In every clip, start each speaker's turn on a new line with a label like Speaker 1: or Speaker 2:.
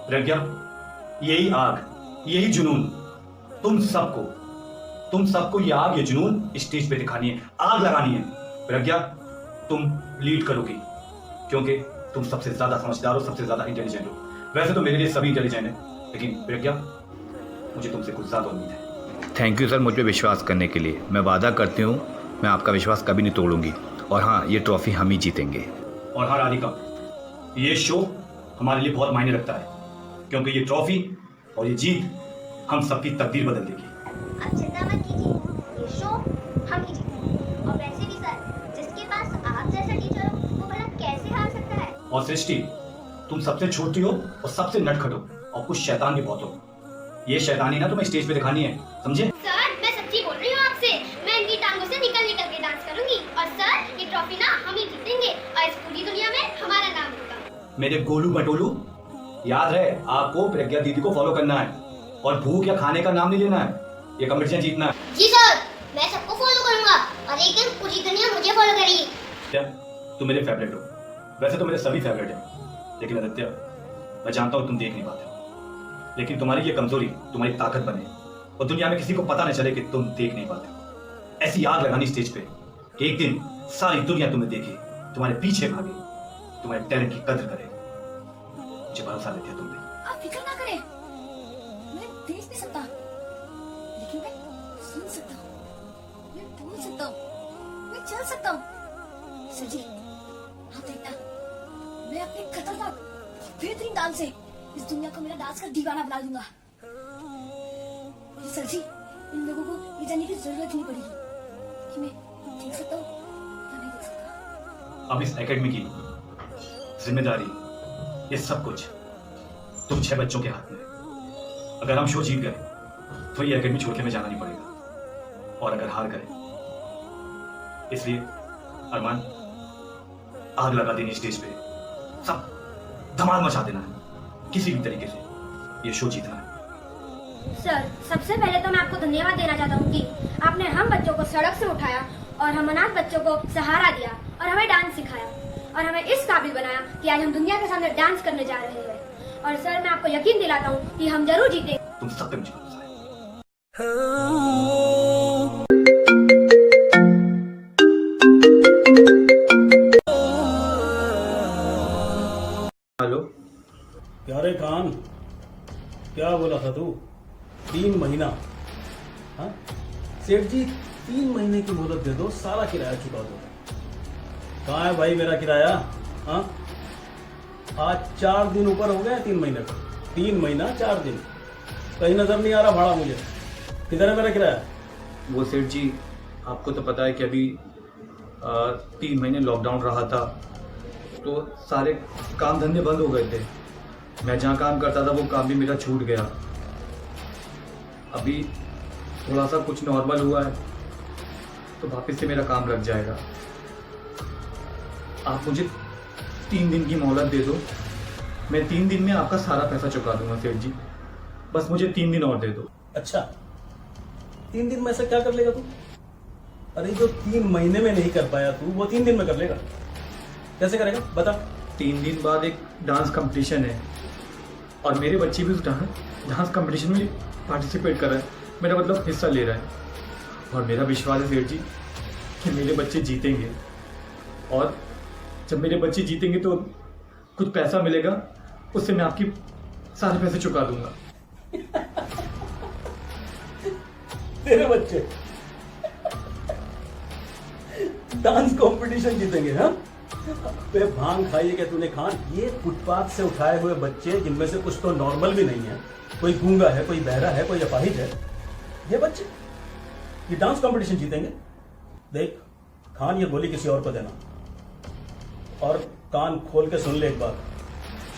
Speaker 1: प्रज्ञा, यही आग, यही जुनून, तुम सबको ये आग, ये जुनून स्टेज पे दिखानी है, आग लगानी है। प्रज्ञा, तुम लीड करोगी क्योंकि तुम सबसे ज्यादा समझदार हो, सबसे ज्यादा इंटेलिजेंट हो। वैसे तो मेरे लिए सभी इंटेलिजेंट है, लेकिन प्रज्ञा, मुझे तुमसे कुछ ज्यादा उम्मीद है।
Speaker 2: थैंक यू सर, मुझ पर विश्वास करने के लिए। मैं वादा करती हूँ मैं आपका विश्वास कभी नहीं तोड़ूंगी। और हाँ, ये ट्रॉफी हम ही जीतेंगे।
Speaker 1: और हाँ राधिका, ये शो हमारे लिए बहुत मायने रखता है क्योंकि ये ट्रॉफी और ये जीत हम सबकी तकदीर बदल देगी।
Speaker 3: आप चिंता मत कीजिए, ये शो हम ही जीतेंगे। और वैसे भी सर, जिसके पास आप जैसा टीचर हो वो भला कैसे हार सकता है।
Speaker 1: और सृष्टि, तुम सबसे छोटी हो और सबसे नटखट हो और कुछ शैतान भी बहुत हो। ये शैतानी ना तुम्हें स्टेज पे दिखानी है, समझे?
Speaker 3: सर, मैं सच्ची बोल रही हूँ आपसे। मैं इनकी टांगों से निकल निकल के डांस करूंगी और सर, ये ट्रॉफी ना हम ही जीतेंगे और इस पूरी दुनिया में हमारा नाम होगा।
Speaker 1: मेरे गोलू मटोलू, याद रहे आपको प्रज्ञा दीदी को फॉलो करना है और भूख या खाने का नाम नहीं लेना है, ये कंपटीशन जीतना है।
Speaker 3: जी सर, मैं सबको फॉलो करूंगा और एक दिन पूरी दुनिया मुझे फॉलो करेगी।
Speaker 1: क्या तुम मेरे फेवरेट हो? वैसे तो मेरे सभी फेवरेट हैं, लेकिन आदित्य, मैं जानता हूँ तुम देख नहीं पाते, लेकिन तुम्हारी ये कमजोरी तुम्हारी ताकत बने और दुनिया में किसी को पता न चले कि तुम देख नहीं पाते। ऐसी आग लगानी स्टेज पे कि एक दिन सारी दुनिया तुम्हें देखे, तुम्हारे पीछे भागे, तुम्हारे टैलेंट की कदर करे। मुझे भरोसा देते हैं तुम पे।
Speaker 4: आप फिक्र ना करें, मैं देख नहीं सकता लेकिन मैं सुन सकता हूँ, मैं बोल सकता हूँ, मैं चल सकता हूँ। सर जी, आप देखना, मैं अपने खतरनाक बेहतरीन डांस से इस दुनिया को मेरा डांस का दीवाना बना दूंगा। सर जी, इन लोगों को ये जानने की जरूरत नहीं पड़ेगी कि मैं देख सकता हूँ या नहीं देख सकता।
Speaker 1: अब इस एकेडमी की जिम्मेदारी, ये सब कुछ तुम 6 बच्चों के हाथ में है। अगर हम शो जीत गए तो ये एकेडमी छोड़ के हमें जाना नहीं पड़ेगा, और अगर हार गए, इसलिए अरमान, आग लगा देनी स्टेज पे, सब धमाल मचा देना है, किसी भी तरीके से ये शो जीतना है।
Speaker 5: सर, सबसे पहले तो मैं आपको धन्यवाद देना चाहता हूँ कि आपने हम बच्चों को सड़क से उठाया और हम अनाथ बच्चों को सहारा दिया और हमें डांस सिखाया और हमें इस काबिल बनाया कि आज हम दुनिया के सामने डांस करने जा रहे हैं। और सर, मैं आपको यकीन दिलाता हूँ कि हम जरूर जीतेंगे।
Speaker 1: तुम सब पे मुझे भरोसा है।
Speaker 2: हेलो
Speaker 6: प्यारे खान, क्या बोला था तू? 3 महीना? हाँ सेठ जी, 3 महीने की मोहलत दे दो, सारा किराया चुका दो। कहाँ है भाई मेरा किराया? हाँ, आज 4 दिन ऊपर हो गया 3 महीने का। 3 महीना 4 दिन, कहीं नजर नहीं आ रहा भाड़ा मुझे। किधर है मेरा किराया?
Speaker 1: वो सेठ जी, आपको तो पता है कि अभी 3 महीने लॉकडाउन रहा था, तो सारे काम धंधे बंद हो गए थे। मैं जहाँ काम करता था वो काम भी मेरा छूट गया। अभी थोड़ा सा कुछ नॉर्मल हुआ है तो वापस से मेरा काम लग जाएगा। आप मुझे 3 दिन की मोहलत दे दो, मैं 3 दिन में आपका सारा पैसा चुका दूंगा सेठ जी। बस मुझे 3 दिन और दे दो।
Speaker 6: अच्छा, 3 दिन में ऐसा क्या कर लेगा तू? अरे जो 3 महीने में नहीं कर पाया तू, वो 3 दिन में कर लेगा? कैसे करेगा बता?
Speaker 1: 3 दिन बाद एक डांस कंपटीशन है और मेरे बच्चे भी उस डांस कंपटीशन में पार्टिसिपेट कर रहे हैं, मेरा मतलब हिस्सा ले रहा है। और मेरा विश्वास है सेठ जी कि मेरे बच्चे जीतेंगे, और जब मेरे बच्चे जीतेंगे तो कुछ पैसा मिलेगा, उससे मैं आपकी सारे पैसे चुका दूंगा।
Speaker 6: तेरे बच्चे डांस कंपटीशन जीतेंगे? हाँ, पे भांग खाई है क्या तूने खान? ये फुटपाथ से उठाए हुए बच्चे, जिनमें से कुछ तो नॉर्मल भी नहीं है, कोई गूंगा है, कोई बहरा है, कोई अपाहिज है, ये बच्चे ये डांस कंपटीशन जीतेंगे? देख खान, ये गोली किसी और को देना, और कान खोल के सुन ले एक बात,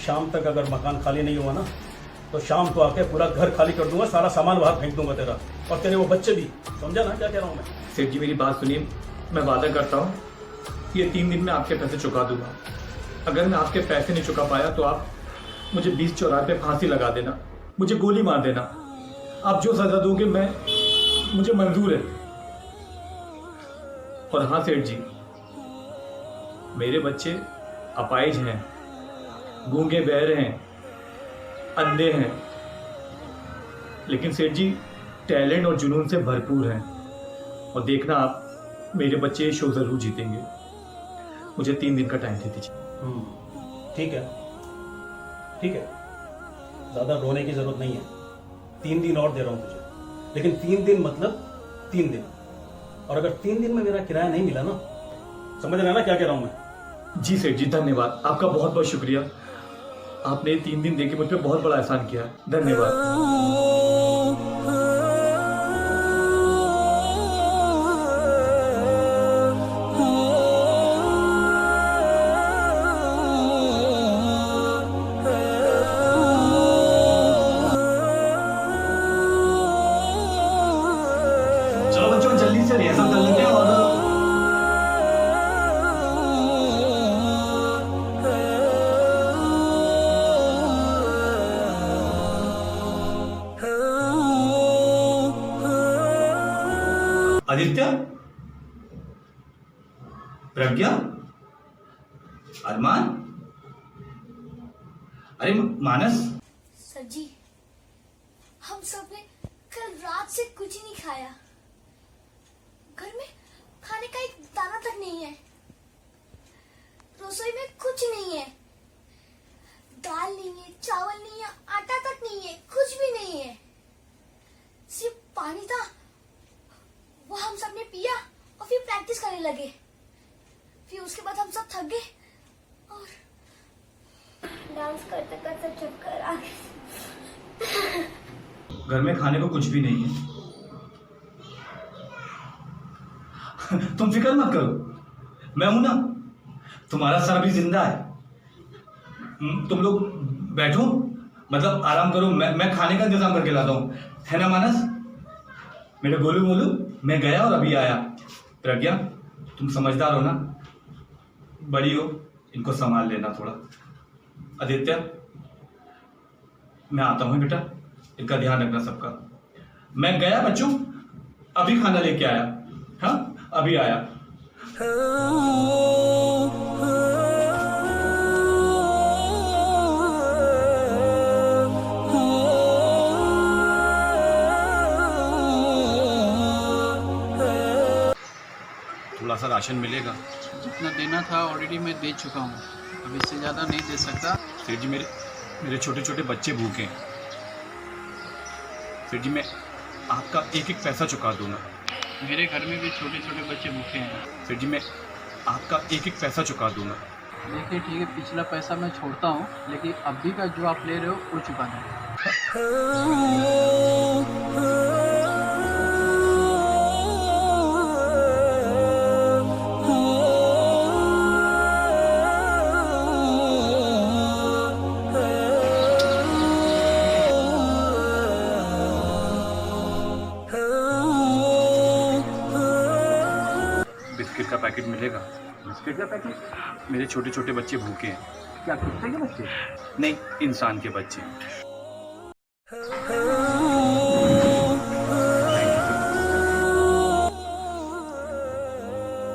Speaker 6: शाम तक अगर मकान खाली नहीं हुआ ना, तो शाम को आके पूरा घर खाली कर दूंगा, सारा सामान बाहर फेंक दूंगा तेरा और तेरे वो बच्चे भी। समझा ना क्या कह रहा हूं मैं?
Speaker 1: सेठ जी मेरी बात सुनिए, मैं वादा करता हूँ ये 3 दिन में आपके पैसे चुका दूंगा। अगर मैं आपके पैसे नहीं चुका पाया तो आप मुझे 20 चौराहे पे फांसी लगा देना, मुझे गोली मार देना, आप जो सजा दोगे मुझे मंजूर है। और हाँ सेठ जी, मेरे बच्चे अपाहिज हैं, गूंगे बहरे हैं, अंधे हैं, लेकिन सेठ जी टैलेंट और जुनून से भरपूर हैं। और देखना आप, मेरे बच्चे ये शो जरूर जीतेंगे। मुझे 3 दिन का टाइम दे दीजिए।
Speaker 6: ठीक है, ठीक है, ज्यादा रोने की जरूरत नहीं है। 3 दिन और दे रहा हूं तुझे, लेकिन 3 दिन मतलब 3 दिन। और अगर 3 दिन में मेरा किराया नहीं मिला ना, समझ रहे हैं ना क्या कह रहा हूं मैं?
Speaker 1: जी सेठ जी, धन्यवाद। आपका बहुत बहुत शुक्रिया। आपने 3 दिन देके मुझ पर बहुत बड़ा एहसान किया। धन्यवाद। चलो बच्चों, जल्दी से रिहर्सल कर लेते हैं। और आदित्य, प्रज्ञा, अरमान, अरे मानस,
Speaker 4: सर जी, हम सब ने कल रात से कुछ नहीं खाया। घर में खाने का एक दाना तक नहीं है। रसोई में कुछ नहीं है। दाल नहीं है, चावल नहीं है, आटा तक नहीं है, कुछ भी नहीं है। सिर्फ पानी था, वो हम सब ने पिया और फिर प्रैक्टिस करने लगे। फिर उसके बाद हम सब थक गए और डांस करते करते चक्कर आ गए।
Speaker 1: घर में खाने को कुछ भी नहीं है। तुम फिक्र मत करो, मैं हूं ना। तुम्हारा सर अभी जिंदा है। तुम लोग बैठो, मतलब आराम करो। मैं खाने का इंतजाम करके लाता हूं, है ना मानस? मेरे गोलू मोलू, मैं गया और अभी आया। प्रज्ञा, तुम समझदार हो ना, बड़ी हो, इनको संभाल लेना थोड़ा। आदित्य, मैं आता हूँ बेटा, इनका ध्यान रखना सबका। मैं गया बच्चों, अभी खाना लेके आया। हाँ, अभी आया।
Speaker 2: थोड़ा सा राशन मिलेगा?
Speaker 7: जितना देना था ऑलरेडी मैं दे चुका हूँ, अब इससे ज़्यादा नहीं दे सकता।
Speaker 1: सेठ जी, मेरे छोटे छोटे बच्चे भूखे हैं। सेठ जी, मैं आपका एक एक पैसा चुका दूंगा।
Speaker 7: मेरे घर में भी छोटे छोटे बच्चे भूखे हैं।
Speaker 1: सेठ जी, मैं आपका एक एक पैसा चुका दूंगा।
Speaker 7: देखिए ठीक है, पिछला पैसा मैं छोड़ता हूँ, लेकिन अभी का जो आप ले रहे हो वो चुकाना है।
Speaker 1: बिस्किट का पैकेट मिलेगा?
Speaker 6: बिस्किट का पैकेट?
Speaker 1: मेरे छोटे छोटे बच्चे भूखे हैं।
Speaker 6: क्या कुत्ते के बच्चे?
Speaker 1: नहीं, इंसान के बच्चे।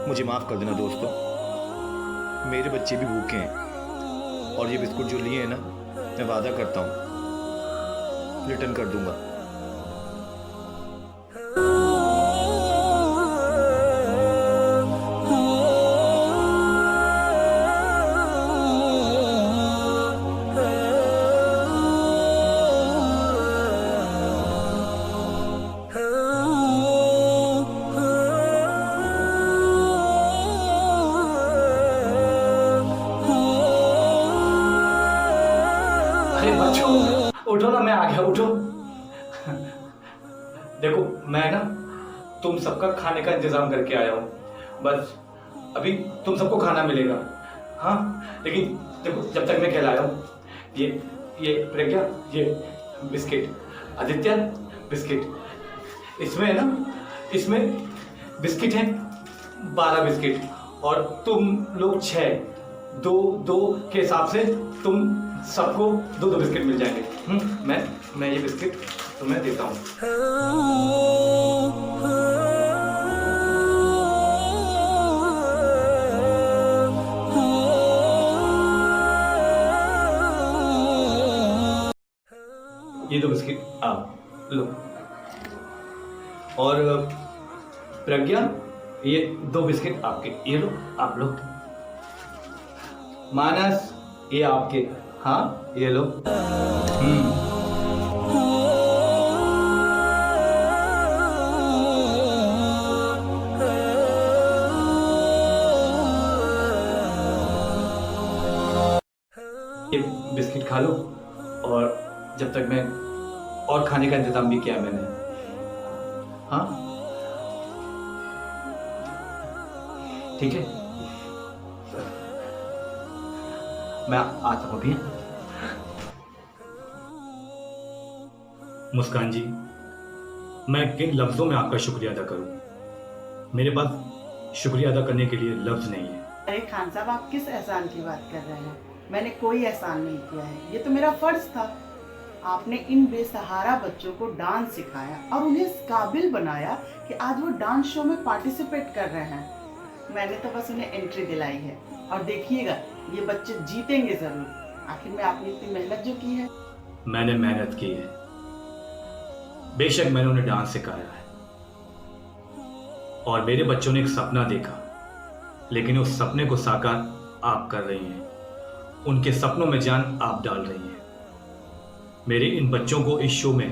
Speaker 2: मुझे माफ़ कर देना दोस्तों, मेरे बच्चे भी भूखे हैं। और ये बिस्कुट जो लिए हैं ना, मैं वादा करता हूँ रिटर्न कर दूंगा।
Speaker 1: अरे बच्चों, उठो ना, मैं आ गया, उठो। देखो, मैं ना तुम सबका खाने का इंतजाम करके आया हूँ। बस अभी तुम सबको खाना मिलेगा। हाँ, लेकिन देखो, जब तक मैं खिलाया हूँ, ये प्रज्ञा, ये बिस्किट, आदित्य बिस्किट, इसमें है ना, इसमें बिस्किट है 12 बिस्किट, और तुम लोग 6, 2-2 के हिसाब से तुम सबको 2-2 बिस्किट मिल जाएंगे। मैं ये बिस्किट तुम्हें देता हूँ। ये दो बिस्किट आप लो। और प्रज्ञा, ये 2 बिस्किट आपके, ये लो, आप लो। मानस, ये आपके, हाँ ये लो। ये बिस्किट खा लो, और जब तक मैं और खाने का इंतजाम भी किया है मैंने। हाँ ठीक है, मैं आता हूँ अभी। मुस्कान जी, मैं किन लफ्जों में आपका शुक्रिया अदा करूं? मेरे पास शुक्रिया अदा करने के लिए लफ्ज नहीं है।
Speaker 8: अरे खान साहब, आप किस एहसान की बात कर रहे हैं? मैंने कोई एहसान नहीं किया है, ये तो मेरा फर्ज था। आपने इन बेसहारा बच्चों को डांस सिखाया और उन्हें इस काबिल बनाया कि आज वो डांस शो में पार्टिसिपेट कर रहे हैं। मैंने तो बस उन्हें एंट्री दिलाई है, और देखिएगा ये बच्चे जीतेंगे जरूर। आखिर में आपने इतनी मेहनत जो की है।
Speaker 1: मैंने मेहनत की है, बेशक मैंने उन्हें डांस सिखाया है, और मेरे बच्चों ने एक सपना देखा, लेकिन उस सपने को साकार आप कर रही हैं। उनके सपनों में जान आप डाल रही हैं, मेरे इन बच्चों को इस शो में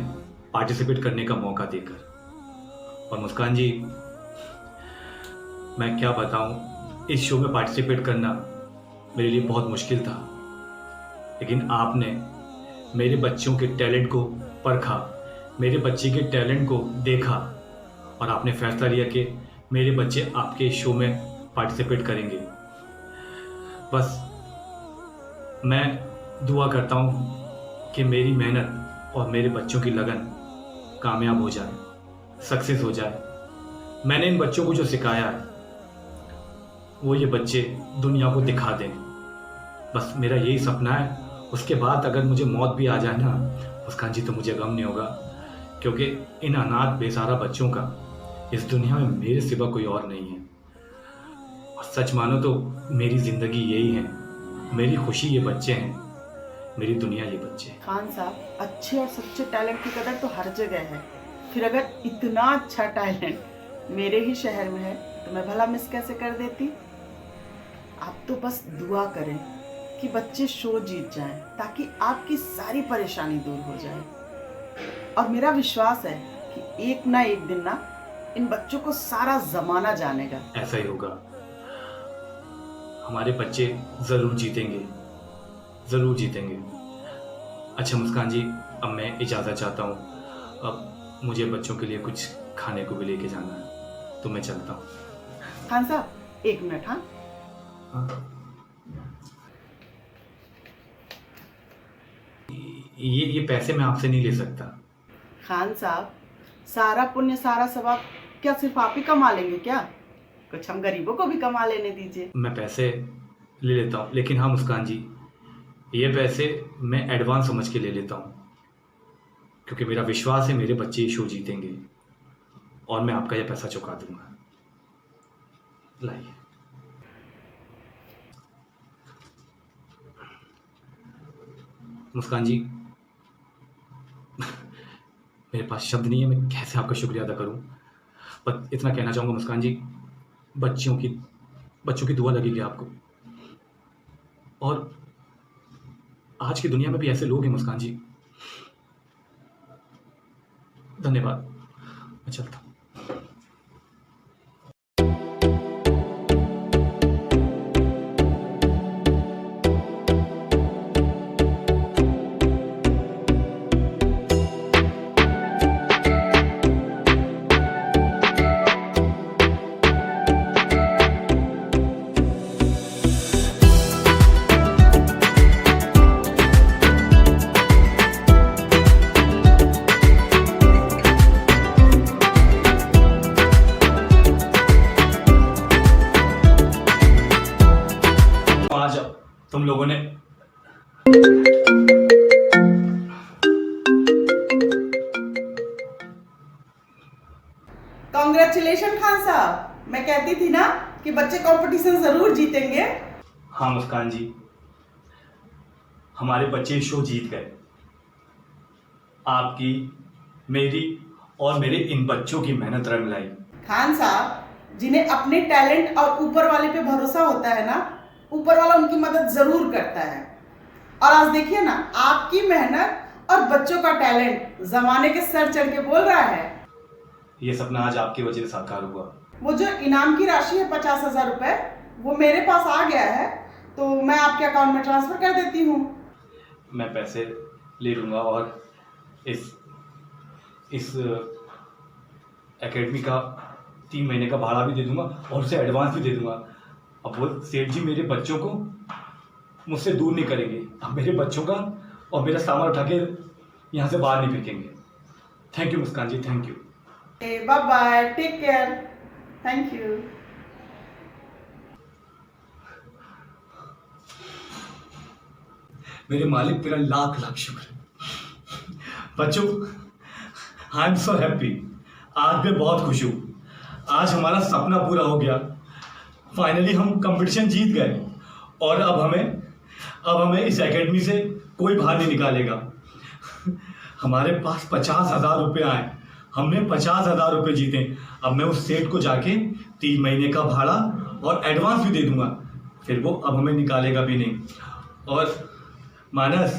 Speaker 1: पार्टिसिपेट करने का मौका देकर। और मुस्कान जी, मैं क्या बताऊं, इस शो में पार्टिसिपेट करना मेरे लिए बहुत मुश्किल था, लेकिन आपने मेरे बच्चों के टैलेंट को परखा, मेरे बच्चे के टैलेंट को देखा, और आपने फैसला लिया कि मेरे बच्चे आपके इस शो में पार्टिसिपेट करेंगे। बस मैं दुआ करता हूँ कि मेरी मेहनत और मेरे बच्चों की लगन कामयाब हो जाए, सक्सेस हो जाए। मैंने इन बच्चों को जो सिखाया है वो ये बच्चे दुनिया को दिखा दें। बस मेरा यही सपना है। उसके बाद अगर मुझे मौत भी आ जाए ना मुस्कान जी, तो मुझे गम नहीं होगा, क्योंकि इन अनाथ बेसहारा बच्चों का इस दुनिया में मेरे सिवा कोई और नहीं है। और सच मानो तो मेरी जिंदगी यही है, मेरी खुशी ये बच्चे हैं, मेरी दुनिया ये बच्चे हैं।
Speaker 8: खान साहब, अच्छे और सच्चे टैलेंट की कदर तो हर जगह है, फिर अगर इतना अच्छा टैलेंट मेरे ही शहर में है तो मैं भला मिस कैसे कर देती। आप तो बस दुआ करें कि बच्चे शो जीत जाएं, ताकि आपकी सारी परेशानी दूर हो जाए। और मेरा विश्वास है कि एक ना एक दिन ना इन बच्चों को सारा जमाना जानेगा।
Speaker 1: ऐसा ही होगा, हमारे बच्चे जरूर जीतेंगे, जरूर जीतेंगे। अच्छा मुस्कान जी, अब मैं इजाज़त चाहता हूँ, अब मुझे बच्चों के लिए कुछ खाने को भी लेके जाना है, तो मैं चलता हूँ।
Speaker 8: खान साहब, 1 मिनट। हाँ,
Speaker 1: ये पैसे मैं आपसे नहीं ले सकता।
Speaker 8: खान साहब, सारा पुण्य सारा सवाब क्या सिर्फ आप ही कमा लेंगे क्या? कुछ हम गरीबों को भी कमा लेने दीजिए।
Speaker 1: मैं पैसे ले लेता हूँ, लेकिन हाँ मुस्कान जी, ये पैसे मैं एडवांस समझ के ले लेता हूँ, क्योंकि मेरा विश्वास है मेरे बच्चे शो जीतेंगे, और मैं आपका यह पैसा चुका दूंगा। लाइए। मुस्कान जी, मेरे पास शब्द नहीं है, मैं कैसे आपका शुक्रिया अदा करूं। पर इतना कहना चाहूँगा मुस्कान जी, बच्चों की दुआ लगेगी आपको, और आज की दुनिया में भी ऐसे लोग हैं मुस्कान जी। धन्यवाद, मैं चलता हूँ। आ जाओ, तुम लोगों ने
Speaker 8: कांग्रेचुलेशन खान साहब, मैं कहती थी ना कि बच्चे कंपटीशन जरूर जीतेंगे।
Speaker 1: हाँ मुस्कान जी, हमारे बच्चे शो जीत गए। आपकी, मेरी और मेरे इन बच्चों की मेहनत रंग लाई।
Speaker 8: खान साहब, जिन्हें अपने टैलेंट और ऊपर वाले पे भरोसा होता है ना, ऊपर वाला उनकी मदद जरूर करता है। और आज देखिए ना, आपकी मेहनत और बच्चों का टैलेंट जमाने के सर चढ़ के बोल रहा है।
Speaker 1: ये सपना आज आपकी वजह से साकार हुआ।
Speaker 8: वो जो इनाम की राशि है 50,000 रुपए, वो मेरे पास आ गया है, तो मैं आपके अकाउंट में ट्रांसफर कर देती हूँ।
Speaker 1: मैं पैसे ले लूँगा और इस एकेडमी का 3 महीने का भाड़ा भी दे दूंगा और उसे एडवांस भी दे दूंगा। अब वो सेठ जी मेरे बच्चों को मुझसे दूर नहीं करेंगे। अब मेरे बच्चों का और मेरा सामान उठा के यहाँ से बाहर नहीं फेंकेंगे। Thank you Muskan ji, thank you.
Speaker 8: Bye bye, take care, thank you.
Speaker 1: मेरे मालिक, तेरा लाख लाख शुक्र। बच्चों, आई एम सो हैप्पी। आज मैं बहुत खुश हूँ। आज हमारा सपना पूरा हो गया। फाइनली हम कंपटीशन जीत गए और अब हमें इस एकेडमी से कोई बाहर नहीं निकालेगा। हमारे पास 50,000 रुपये आए, हमने 50,000 रुपये जीते। अब मैं उस सेठ को जाके 3 महीने का भाड़ा और एडवांस भी दे दूंगा, फिर वो अब हमें निकालेगा भी नहीं। और मानस,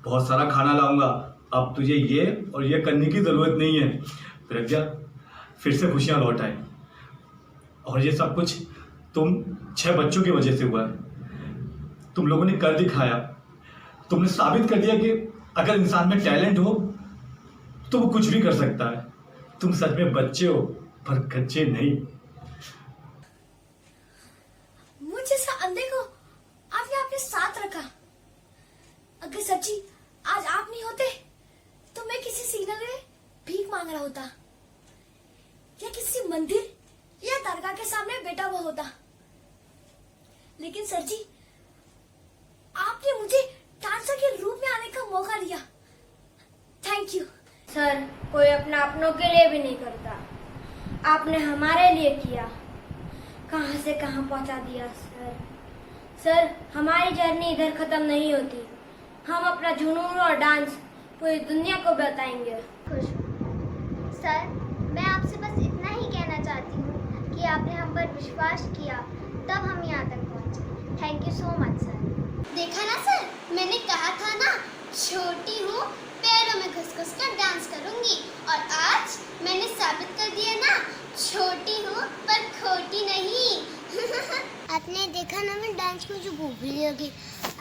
Speaker 1: बहुत सारा खाना लाऊंगा। अब तुझे ये और ये करने की ज़रूरत नहीं है। प्रज्ञा, फिर से खुशियाँ लौट आई। और ये सब कुछ तुम 6 बच्चों की वजह से हुआ है। तुम लोगों ने कर दिखाया। तुमने साबित कर दिया कि अगर इंसान में टैलेंट हो तो वो कुछ भी कर सकता है। तुम सच में बच्चे हो, पर कच्चे नहीं।
Speaker 4: मुझ जैसा अंधे को आपने आपके साथ रखा। अगर सच्ची आज आप नहीं होते तो मैं किसी सिग्नल में भीख मांग रहा होता, या किसी मंदिर या दरगाह के सामने बैठा हुआ होता। लेकिन सर जी, आपने मुझे डांसर के रूप में आने का मौका दिया। Thank you
Speaker 5: sir. कोई अपना अपनों के लिए भी नहीं करता, आपने हमारे लिए किया। कहां से कहां पहुंचा दिया सर। सर, हमारी जर्नी इधर खत्म नहीं होती। हम अपना जुनून और डांस पूरी दुनिया को बताएंगे।
Speaker 3: खुश हूँ सर। मैं आपसे बस इतना ही कहना चाहती हूँ कि आपने हम पर विश्वास किया, तब हम यहाँ तक पहुँचे। Thank you so much sir. देखा ना सर, मैंने कहा था ना, छोटी हूँ, पैरों में घुस-घुस कर डांस करूँगी। और आज मैंने साबित कर दिया ना, छोटी हूँ पर खोटी नहीं।
Speaker 9: आपने देखा ना, मैं डांस में जो भूख भी लगी।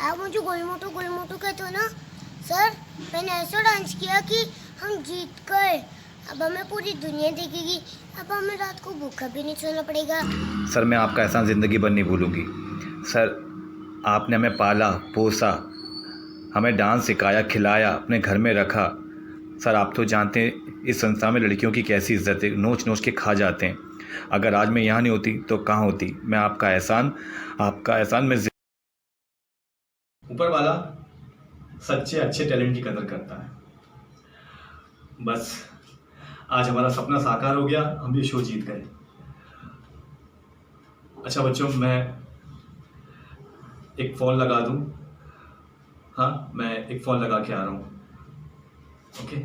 Speaker 9: आप मुझे गोल मोटो कहते हो ना सर। मैंने ऐसा डांस किया कि हम जीत गए। अब हमें पूरी दुनिया देखेगी। अब हमें रात को भूखा भी नहीं सोना पड़ेगा।
Speaker 2: सर, मैं आपका एहसान ज़िंदगी भर नहीं भूलूंगी। सर, आपने हमें पाला पोसा, हमें डांस सिखाया, खिलाया, अपने घर में रखा। सर, आप तो जानते हैं इस संसार में लड़कियों की कैसी इज्जत है, नोच नोच के खा जाते हैं। अगर आज मैं यहाँ नहीं होती तो कहाँ होती। मैं आपका एहसान मैं
Speaker 1: ऊपर वाला सच्चे अच्छे टैलेंट की कदर करता है। बस आज हमारा सपना साकार हो गया, हम ये शो जीत गए। अच्छा बच्चों, मैं एक फ़ोन लगा दूं? हाँ, मैं एक फ़ोन लगा के आ रहा हूँ। ओके।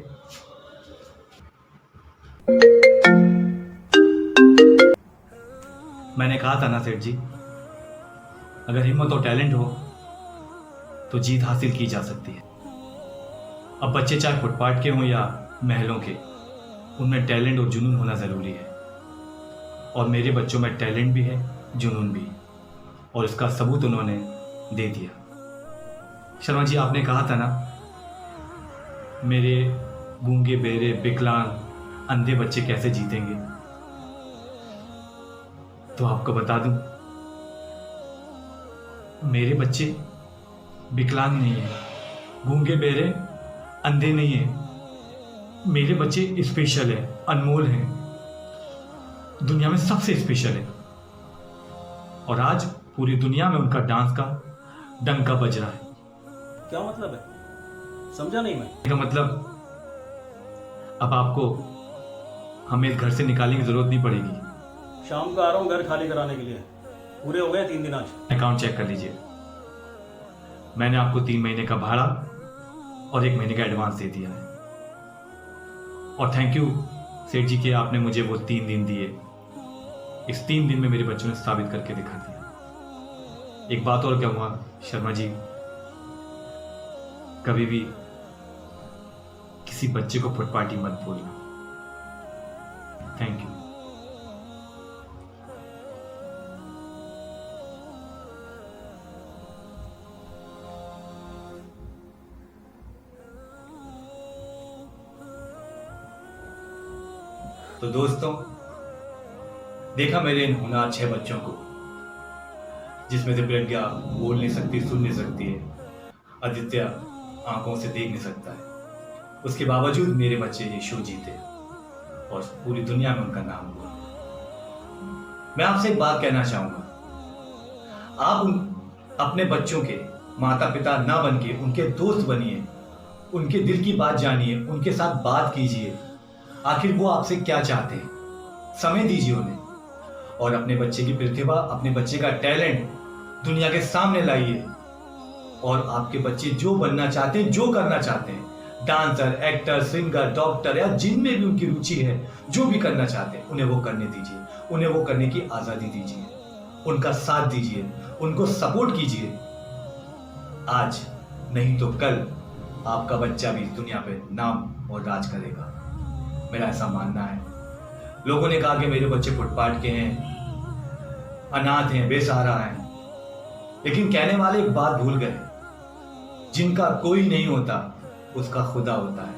Speaker 1: मैंने कहा था ना सेठ जी, अगर हिम्मत और टैलेंट हो तो जीत हासिल की जा सकती है। अब बच्चे चाहे फुटपाथ के हों या महलों के, उनमें टैलेंट और जुनून होना ज़रूरी है। और मेरे बच्चों में टैलेंट भी है, जुनून भी, और इसका सबूत उन्होंने दे दिया। शर्मा जी, आपने कहा था ना, मेरे गूंगे बेरे विकलांग अंधे बच्चे कैसे जीतेंगे, तो आपको बता दूं, मेरे बच्चे विकलांग नहीं है, गूंगे बेरे अंधे नहीं है। मेरे बच्चे स्पेशल है, अनमोल हैं, दुनिया में सबसे स्पेशल है। और आज पूरी दुनिया में उनका डांस का डंका बज रहा है।
Speaker 6: क्या मतलब है? समझा नहीं मैं।
Speaker 1: इसका मतलब अब आपको हमें घर से निकालने की जरूरत नहीं पड़ेगी।
Speaker 6: शाम को आ रहा हूँ घर खाली कराने के लिए। पूरे हो गए 3 दिन आज।
Speaker 1: अकाउंट चेक कर लीजिए। मैंने आपको 3 महीने का भाड़ा और 1 महीने का एडवांस दे दिया है। और थैंक यू सेठ जी कि आपने मुझे वो 3 दिन दिए। इस 3 दिन में मेरे बच्चों ने साबित करके दिखा दिया। एक बात और कहूँगा शर्मा जी, कभी भी किसी बच्चे को फुटपाटी मत बोलना। Thank you. तो दोस्तों, देखा मेरे इन होनहार 6 बच्चों को, जिसमें से प्रज्ञा बोल नहीं सकती, सुन नहीं सकती है, आदित्य आंखों से देख नहीं सकता है। उसके बावजूद मेरे बच्चे ये शो जीते और पूरी दुनिया में उनका नाम हुआ। मैं आपसे एक बात कहना चाहूंगा, आप अपने बच्चों के माता पिता ना बन के उनके दोस्त बनिए, उनके दिल की बात जानिए, उनके साथ बात कीजिए। आखिर वो आपसे क्या चाहते हैं, समय दीजिए उन्हें और अपने बच्चे की प्रतिभा, अपने बच्चे का टैलेंट दुनिया के सामने लाइए। और आपके बच्चे जो बनना चाहते हैं, जो करना चाहते हैं, डांसर, एक्टर, सिंगर, डॉक्टर या जिनमें भी उनकी रुचि है, जो भी करना चाहते हैं, उन्हें वो करने दीजिए। उन्हें वो करने की आजादी दीजिए, उनका साथ दीजिए, उनको सपोर्ट कीजिए। आज नहीं तो कल आपका बच्चा भी दुनिया पे नाम और राज करेगा, मेरा ऐसा मानना है। लोगों ने कहा कि मेरे बच्चे फुटपाथ के हैं, अनाथ हैं, बेसहारा हैं, लेकिन कहने वाले एक बात भूल गए, जिनका कोई नहीं होता उसका खुदा होता है।